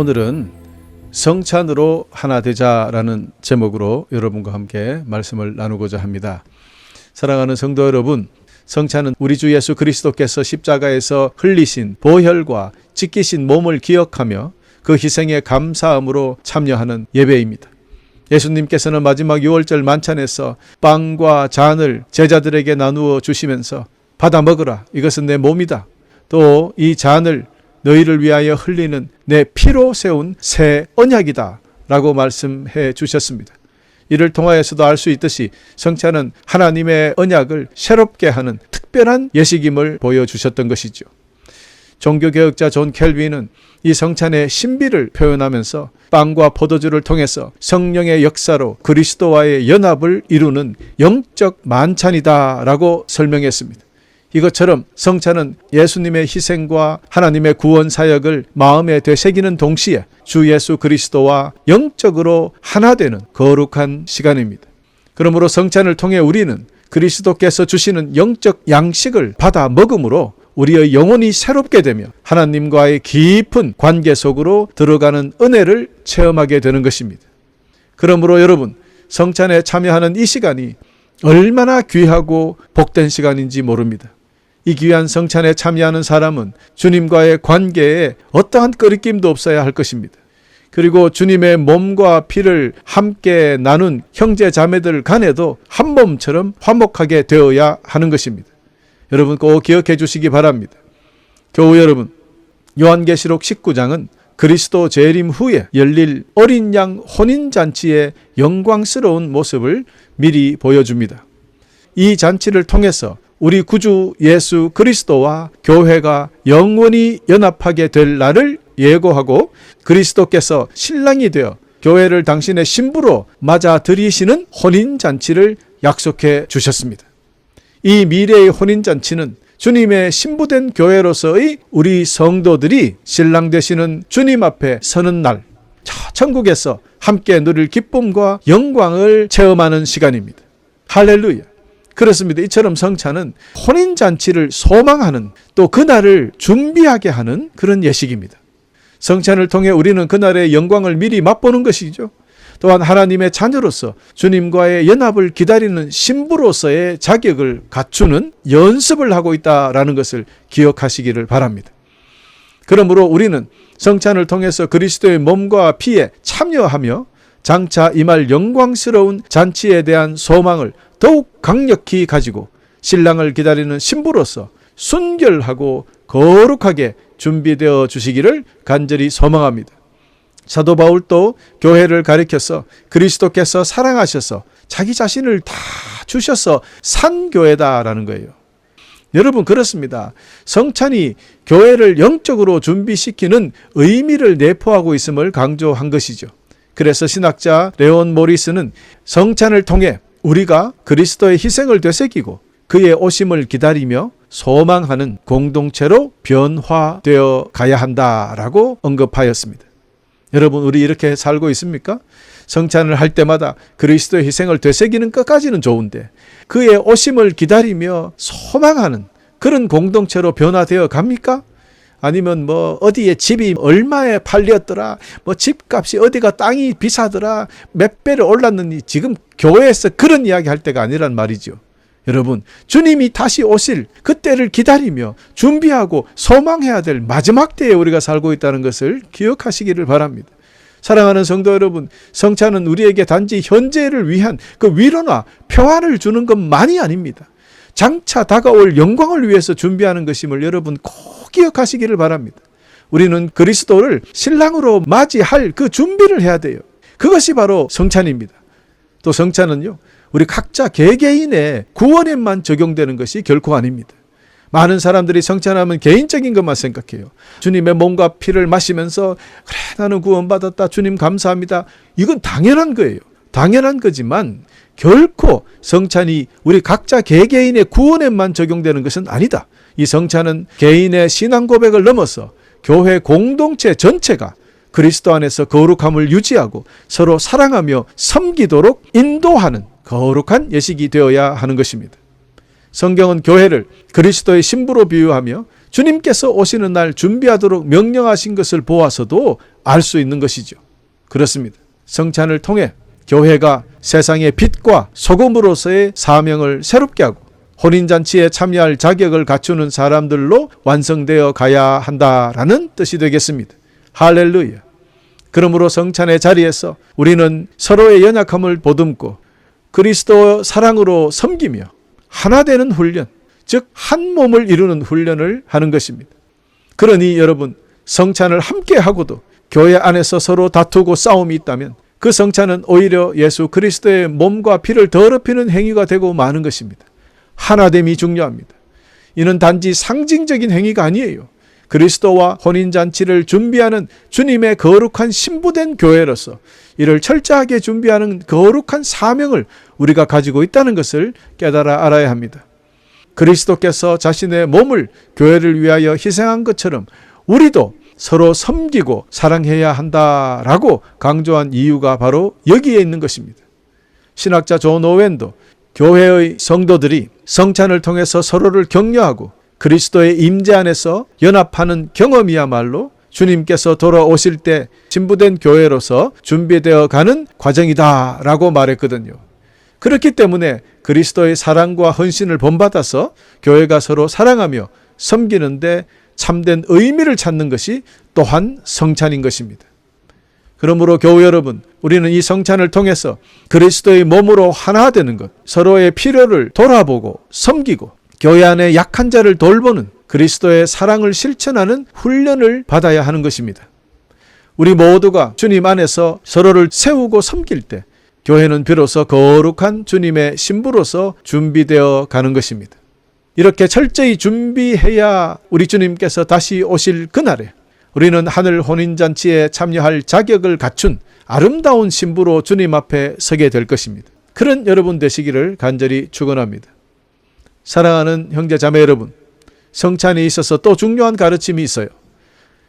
오늘은 성찬으로 하나 되자라는 제목으로 여러분과 함께 말씀을 나누고자 합니다. 사랑하는 성도 여러분, 성찬은 우리 주 예수 그리스도께서 십자가에서 흘리신 보혈과 찢기신 몸을 기억하며 그 희생에 감사함으로 참여하는 예배입니다. 예수님께서는 마지막 유월절 만찬에서 빵과 잔을 제자들에게 나누어 주시면서 받아 먹으라, 이것은 내 몸이다. 또 이 잔을 너희를 위하여 흘리는 내 피로 세운 새 언약이다 라고 말씀해 주셨습니다. 이를 통하여서도 알 수 있듯이 성찬은 하나님의 언약을 새롭게 하는 특별한 예식임을 보여주셨던 것이죠. 종교개혁자 존 켈빈은 이 성찬의 신비를 표현하면서 빵과 포도주를 통해서 성령의 역사로 그리스도와의 연합을 이루는 영적 만찬이다 라고 설명했습니다. 이것처럼 성찬은 예수님의 희생과 하나님의 구원 사역을 마음에 되새기는 동시에 주 예수 그리스도와 영적으로 하나 되는 거룩한 시간입니다. 그러므로 성찬을 통해 우리는 그리스도께서 주시는 영적 양식을 받아 먹음으로 우리의 영혼이 새롭게 되며 하나님과의 깊은 관계 속으로 들어가는 은혜를 체험하게 되는 것입니다. 그러므로 여러분, 성찬에 참여하는 이 시간이 얼마나 귀하고 복된 시간인지 모릅니다. 이 귀한 성찬에 참여하는 사람은 주님과의 관계에 어떠한 끄리낌도 없어야 할 것입니다. 그리고 주님의 몸과 피를 함께 나눈 형제 자매들 간에도 한 몸처럼 화목하게 되어야 하는 것입니다. 여러분 꼭 기억해 주시기 바랍니다. 교우 여러분, 요한계시록 19장은 그리스도 재림 후에 열릴 어린 양 혼인잔치의 영광스러운 모습을 미리 보여줍니다. 이 잔치를 통해서 우리 구주 예수 그리스도와 교회가 영원히 연합하게 될 날을 예고하고 그리스도께서 신랑이 되어 교회를 당신의 신부로 맞아들이시는 혼인잔치를 약속해 주셨습니다. 이 미래의 혼인잔치는 주님의 신부된 교회로서의 우리 성도들이 신랑 되시는 주님 앞에 서는 날, 천국에서 함께 누릴 기쁨과 영광을 체험하는 시간입니다. 할렐루야. 그렇습니다. 이처럼 성찬은 혼인잔치를 소망하는, 또 그날을 준비하게 하는 그런 예식입니다. 성찬을 통해 우리는 그날의 영광을 미리 맛보는 것이죠. 또한 하나님의 자녀로서 주님과의 연합을 기다리는 신부로서의 자격을 갖추는 연습을 하고 있다는 것을 기억하시기를 바랍니다. 그러므로 우리는 성찬을 통해서 그리스도의 몸과 피에 참여하며 장차 임할 영광스러운 잔치에 대한 소망을 더욱 강력히 가지고 신랑을 기다리는 신부로서 순결하고 거룩하게 준비되어 주시기를 간절히 소망합니다. 사도 바울도 교회를 가리켜서 그리스도께서 사랑하셔서 자기 자신을 다 주셔서 산 교회다라는 거예요. 여러분 그렇습니다. 성찬이 교회를 영적으로 준비시키는 의미를 내포하고 있음을 강조한 것이죠. 그래서 신학자 레온 모리스는 성찬을 통해 우리가 그리스도의 희생을 되새기고 그의 오심을 기다리며 소망하는 공동체로 변화되어 가야 한다라고 언급하였습니다. 여러분, 우리 이렇게 살고 있습니까? 성찬을 할 때마다 그리스도의 희생을 되새기는 것까지는 좋은데 그의 오심을 기다리며 소망하는 그런 공동체로 변화되어 갑니까? 아니면 어디에 집이 얼마에 팔렸더라, 집값이 어디가 땅이 비싸더라, 몇 배를 올랐느니, 지금 교회에서 그런 이야기 할 때가 아니란 말이죠. 여러분, 주님이 다시 오실 그때를 기다리며 준비하고 소망해야 될 마지막 때에 우리가 살고 있다는 것을 기억하시기를 바랍니다. 사랑하는 성도 여러분, 성찬은 우리에게 단지 현재를 위한 그 위로나 평안을 주는 것만이 아닙니다. 장차 다가올 영광을 위해서 준비하는 것임을 여러분 꼭 기억하시기를 바랍니다. 우리는 그리스도를 신랑으로 맞이할 그 준비를 해야 돼요. 그것이 바로 성찬입니다. 또 성찬은요, 우리 각자 개개인의 구원에만 적용되는 것이 결코 아닙니다. 많은 사람들이 성찬하면 개인적인 것만 생각해요. 주님의 몸과 피를 마시면서 그래 나는 구원받았다, 주님 감사합니다. 이건 당연한 거예요. 당연한 거지만 결코 성찬이 우리 각자 개개인의 구원에만 적용되는 것은 아니다. 이 성찬은 개인의 신앙 고백을 넘어서 교회 공동체 전체가 그리스도 안에서 거룩함을 유지하고 서로 사랑하며 섬기도록 인도하는 거룩한 예식이 되어야 하는 것입니다. 성경은 교회를 그리스도의 신부로 비유하며 주님께서 오시는 날 준비하도록 명령하신 것을 보아서도 알 수 있는 것이죠. 그렇습니다. 성찬을 통해 교회가 세상의 빛과 소금으로서의 사명을 새롭게 하고 혼인잔치에 참여할 자격을 갖추는 사람들로 완성되어 가야 한다라는 뜻이 되겠습니다. 할렐루야. 그러므로 성찬의 자리에서 우리는 서로의 연약함을 보듬고 그리스도 사랑으로 섬기며 하나 되는 훈련, 즉 한 몸을 이루는 훈련을 하는 것입니다. 그러니 여러분, 성찬을 함께 하고도 교회 안에서 서로 다투고 싸움이 있다면 그 성찬은 오히려 예수 그리스도의 몸과 피를 더럽히는 행위가 되고 마는 것입니다. 하나됨이 중요합니다. 이는 단지 상징적인 행위가 아니에요. 그리스도와 혼인잔치를 준비하는 주님의 거룩한 신부된 교회로서 이를 철저하게 준비하는 거룩한 사명을 우리가 가지고 있다는 것을 깨달아 알아야 합니다. 그리스도께서 자신의 몸을 교회를 위하여 희생한 것처럼 우리도 서로 섬기고 사랑해야 한다라고 강조한 이유가 바로 여기에 있는 것입니다. 신학자 존 오웬도 교회의 성도들이 성찬을 통해서 서로를 격려하고 그리스도의 임재 안에서 연합하는 경험이야말로 주님께서 돌아오실 때 신부된 교회로서 준비되어 가는 과정이다라고 말했거든요. 그렇기 때문에 그리스도의 사랑과 헌신을 본받아서 교회가 서로 사랑하며 섬기는데 참된 의미를 찾는 것이 또한 성찬인 것입니다. 그러므로 교우 여러분, 우리는 이 성찬을 통해서 그리스도의 몸으로 하나 되는 것, 서로의 필요를 돌아보고 섬기고 교회 안에 약한 자를 돌보는 그리스도의 사랑을 실천하는 훈련을 받아야 하는 것입니다. 우리 모두가 주님 안에서 서로를 세우고 섬길 때 교회는 비로소 거룩한 주님의 신부로서 준비되어 가는 것입니다. 이렇게 철저히 준비해야 우리 주님께서 다시 오실 그날에 우리는 하늘 혼인잔치에 참여할 자격을 갖춘 아름다운 신부로 주님 앞에 서게 될 것입니다. 그런 여러분 되시기를 간절히 축원합니다. 사랑하는 형제 자매 여러분, 성찬에 있어서 또 중요한 가르침이 있어요.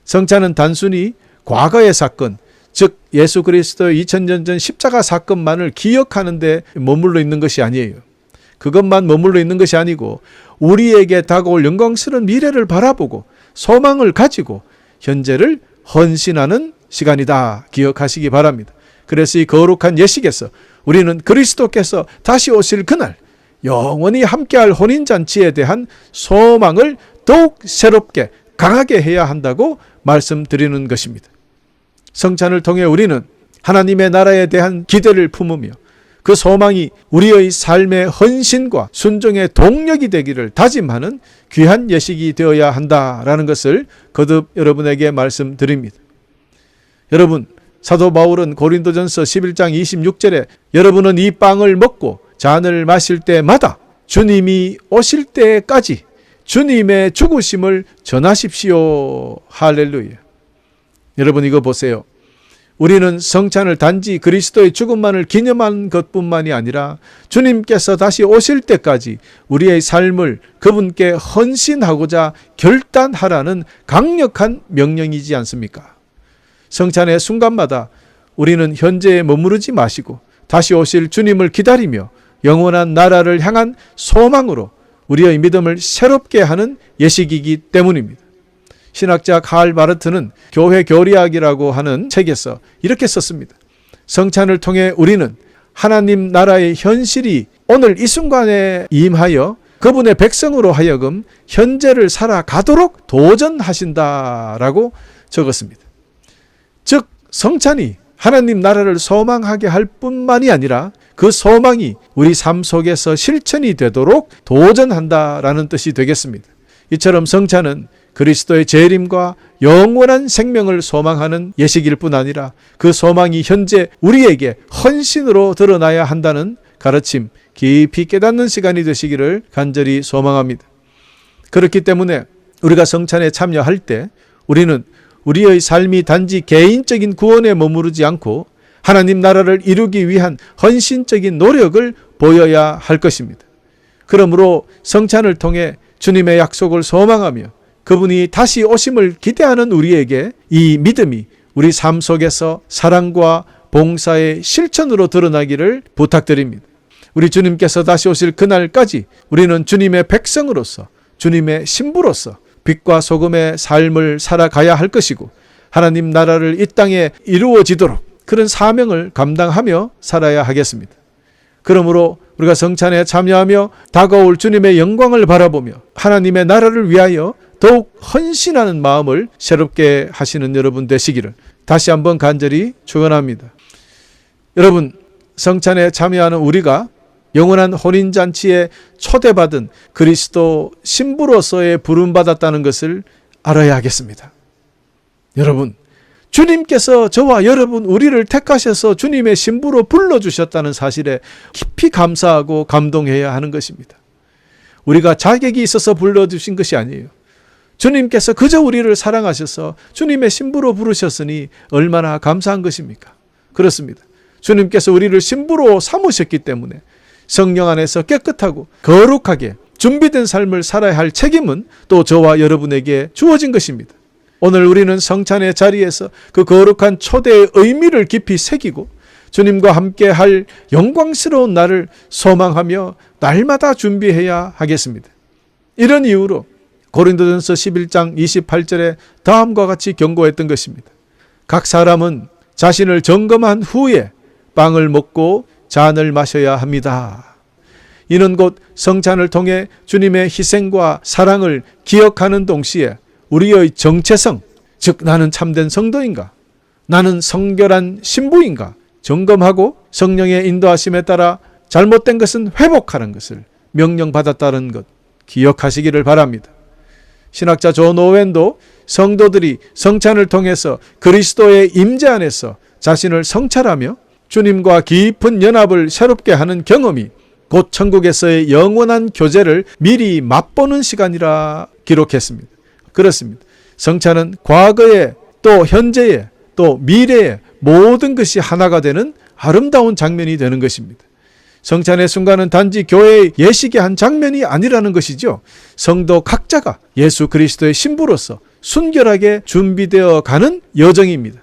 성찬은 단순히 과거의 사건, 즉 예수 그리스도의 2000년 전 십자가 사건만을 기억하는 데 머물러 있는 것이 아니에요. 그것만 머물러 있는 것이 아니고 우리에게 다가올 영광스러운 미래를 바라보고 소망을 가지고 현재를 헌신하는 시간이다 기억하시기 바랍니다. 그래서 이 거룩한 예식에서 우리는 그리스도께서 다시 오실 그날 영원히 함께할 혼인잔치에 대한 소망을 더욱 새롭게 강하게 해야 한다고 말씀드리는 것입니다. 성찬을 통해 우리는 하나님의 나라에 대한 기대를 품으며 그 소망이 우리의 삶의 헌신과 순종의 동력이 되기를 다짐하는 귀한 예식이 되어야 한다라는 것을 거듭 여러분에게 말씀드립니다. 여러분, 사도 바울은 고린도전서 11장 26절에 여러분은 이 빵을 먹고 잔을 마실 때마다 주님이 오실 때까지 주님의 죽으심을 전하십시오. 할렐루야. 여러분 이거 보세요. 우리는 성찬을 단지 그리스도의 죽음만을 기념한 것뿐만이 아니라 주님께서 다시 오실 때까지 우리의 삶을 그분께 헌신하고자 결단하라는 강력한 명령이지 않습니까? 성찬의 순간마다 우리는 현재에 머무르지 마시고 다시 오실 주님을 기다리며 영원한 나라를 향한 소망으로 우리의 믿음을 새롭게 하는 예식이기 때문입니다. 신학자 칼 바르트는 교회 교리학이라고 하는 책에서 이렇게 썼습니다. 성찬을 통해 우리는 하나님 나라의 현실이 오늘 이 순간에 임하여 그분의 백성으로 하여금 현재를 살아가도록 도전하신다라고 적었습니다. 즉 성찬이 하나님 나라를 소망하게 할 뿐만이 아니라 그 소망이 우리 삶 속에서 실천이 되도록 도전한다라는 뜻이 되겠습니다. 이처럼 성찬은 그리스도의 재림과 영원한 생명을 소망하는 예식일 뿐 아니라 그 소망이 현재 우리에게 헌신으로 드러나야 한다는 가르침 깊이 깨닫는 시간이 되시기를 간절히 소망합니다. 그렇기 때문에 우리가 성찬에 참여할 때 우리는 우리의 삶이 단지 개인적인 구원에 머무르지 않고 하나님 나라를 이루기 위한 헌신적인 노력을 보여야 할 것입니다. 그러므로 성찬을 통해 주님의 약속을 소망하며 그분이 다시 오심을 기대하는 우리에게 이 믿음이 우리 삶 속에서 사랑과 봉사의 실천으로 드러나기를 부탁드립니다. 우리 주님께서 다시 오실 그날까지 우리는 주님의 백성으로서 주님의 신부로서 빛과 소금의 삶을 살아가야 할 것이고 하나님 나라를 이 땅에 이루어지도록 그런 사명을 감당하며 살아야 하겠습니다. 그러므로 우리가 성찬에 참여하며 다가올 주님의 영광을 바라보며 하나님의 나라를 위하여 더욱 헌신하는 마음을 새롭게 하시는 여러분 되시기를 다시 한번 간절히 축원합니다. 여러분, 성찬에 참여하는 우리가 영원한 혼인잔치에 초대받은 그리스도 신부로서의 부름받았다는 것을 알아야 하겠습니다. 여러분, 주님께서 저와 여러분 우리를 택하셔서 주님의 신부로 불러주셨다는 사실에 깊이 감사하고 감동해야 하는 것입니다. 우리가 자격이 있어서 불러주신 것이 아니에요. 주님께서 그저 우리를 사랑하셔서 주님의 신부로 부르셨으니 얼마나 감사한 것입니까? 그렇습니다. 주님께서 우리를 신부로 삼으셨기 때문에 성령 안에서 깨끗하고 거룩하게 준비된 삶을 살아야 할 책임은 또 저와 여러분에게 주어진 것입니다. 오늘 우리는 성찬의 자리에서 그 거룩한 초대의 의미를 깊이 새기고 주님과 함께 할 영광스러운 날을 소망하며 날마다 준비해야 하겠습니다. 이런 이유로 고린도전서 11장 28절에 다음과 같이 경고했던 것입니다. 각 사람은 자신을 점검한 후에 빵을 먹고 잔을 마셔야 합니다. 이는 곧 성찬을 통해 주님의 희생과 사랑을 기억하는 동시에 우리의 정체성, 즉 나는 참된 성도인가? 나는 성결한 신부인가? 점검하고 성령의 인도하심에 따라 잘못된 것은 회복하는 것을 명령받았다는 것 기억하시기를 바랍니다. 신학자 존 오웬도 성도들이 성찬을 통해서 그리스도의 임재 안에서 자신을 성찰하며 주님과 깊은 연합을 새롭게 하는 경험이 곧 천국에서의 영원한 교제를 미리 맛보는 시간이라 기록했습니다. 그렇습니다. 성찬은 과거에 또 현재에 또 미래에 모든 것이 하나가 되는 아름다운 장면이 되는 것입니다. 성찬의 순간은 단지 교회의 예식의 한 장면이 아니라는 것이죠. 성도 각자가 예수 그리스도의 신부로서 순결하게 준비되어 가는 여정입니다.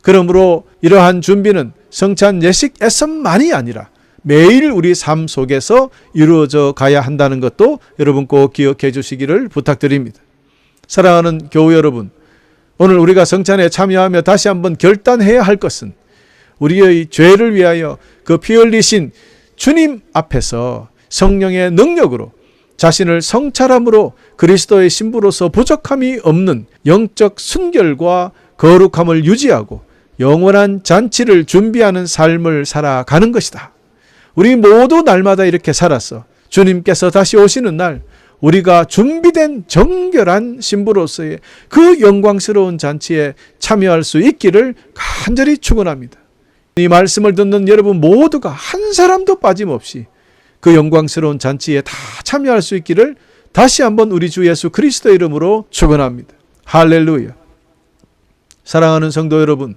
그러므로 이러한 준비는 성찬 예식에서만이 아니라 매일 우리 삶 속에서 이루어져 가야 한다는 것도 여러분 꼭 기억해 주시기를 부탁드립니다. 사랑하는 교우 여러분, 오늘 우리가 성찬에 참여하며 다시 한번 결단해야 할 것은 우리의 죄를 위하여 그 피 흘리신 주님 앞에서 성령의 능력으로 자신을 성찰함으로 그리스도의 신부로서 부족함이 없는 영적 순결과 거룩함을 유지하고 영원한 잔치를 준비하는 삶을 살아가는 것이다. 우리 모두 날마다 이렇게 살았어. 주님께서 다시 오시는 날 우리가 준비된 정결한 신부로서의 그 영광스러운 잔치에 참여할 수 있기를 간절히 축원합니다. 이 말씀을 듣는 여러분 모두가 한 사람도 빠짐없이 그 영광스러운 잔치에 다 참여할 수 있기를 다시 한번 우리 주 예수 그리스도의 이름으로 축원합니다. 할렐루야. 사랑하는 성도 여러분,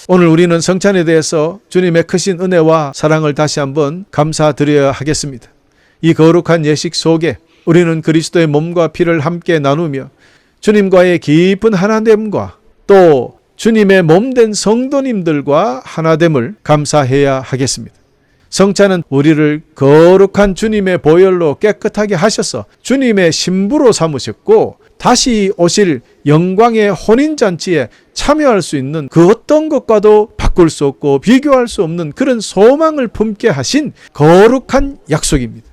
오늘 우리는 성찬에 대해서 주님의 크신 은혜와 사랑을 다시 한번 감사드려야 하겠습니다. 이 거룩한 예식 속에 우리는 그리스도의 몸과 피를 함께 나누며 주님과의 깊은 하나됨과 또 주님의 몸된 성도님들과 하나됨을 감사해야 하겠습니다. 성찬은 우리를 거룩한 주님의 보혈로 깨끗하게 하셔서 주님의 신부로 삼으셨고 다시 오실 영광의 혼인잔치에 참여할 수 있는 그 어떤 것과도 바꿀 수 없고 비교할 수 없는 그런 소망을 품게 하신 거룩한 약속입니다.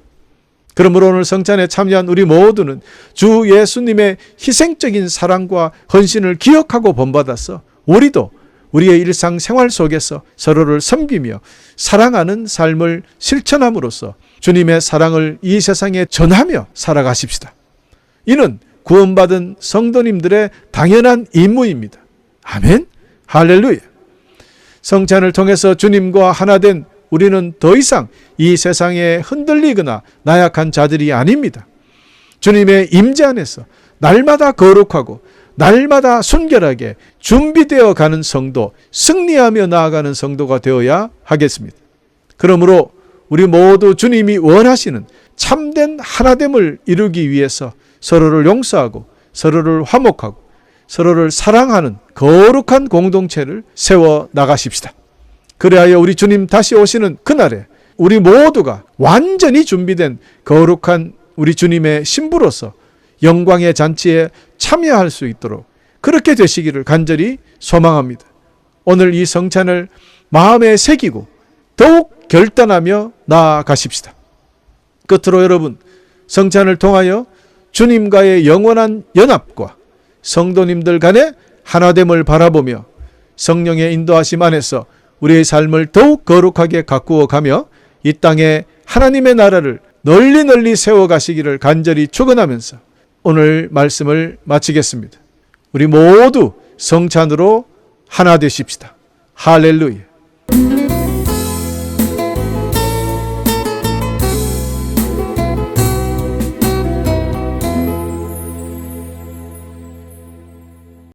그러므로 오늘 성찬에 참여한 우리 모두는 주 예수님의 희생적인 사랑과 헌신을 기억하고 본받아서 우리도 우리의 일상생활 속에서 서로를 섬기며 사랑하는 삶을 실천함으로써 주님의 사랑을 이 세상에 전하며 살아가십시다. 이는 구원받은 성도님들의 당연한 임무입니다. 아멘. 할렐루야. 성찬을 통해서 주님과 하나된 우리는 더 이상 이 세상에 흔들리거나 나약한 자들이 아닙니다. 주님의 임재 안에서 날마다 거룩하고 날마다 순결하게 준비되어 가는 성도, 승리하며 나아가는 성도가 되어야 하겠습니다. 그러므로 우리 모두 주님이 원하시는 참된 하나됨을 이루기 위해서 서로를 용서하고 서로를 화목하고 서로를 사랑하는 거룩한 공동체를 세워 나가십시다. 그래야 우리 주님 다시 오시는 그날에 우리 모두가 완전히 준비된 거룩한 우리 주님의 신부로서 영광의 잔치에 참여할 수 있도록 그렇게 되시기를 간절히 소망합니다. 오늘 이 성찬을 마음에 새기고 더욱 결단하며 나아가십시다. 끝으로 여러분, 성찬을 통하여 주님과의 영원한 연합과 성도님들 간의 하나됨을 바라보며 성령의 인도하심 안에서 우리의 삶을 더욱 거룩하게 가꾸어 가며 이 땅에 하나님의 나라를 널리 널리 세워가시기를 간절히 축원하면서 오늘 말씀을 마치겠습니다. 우리 모두 성찬으로 하나 되십시다. 할렐루야.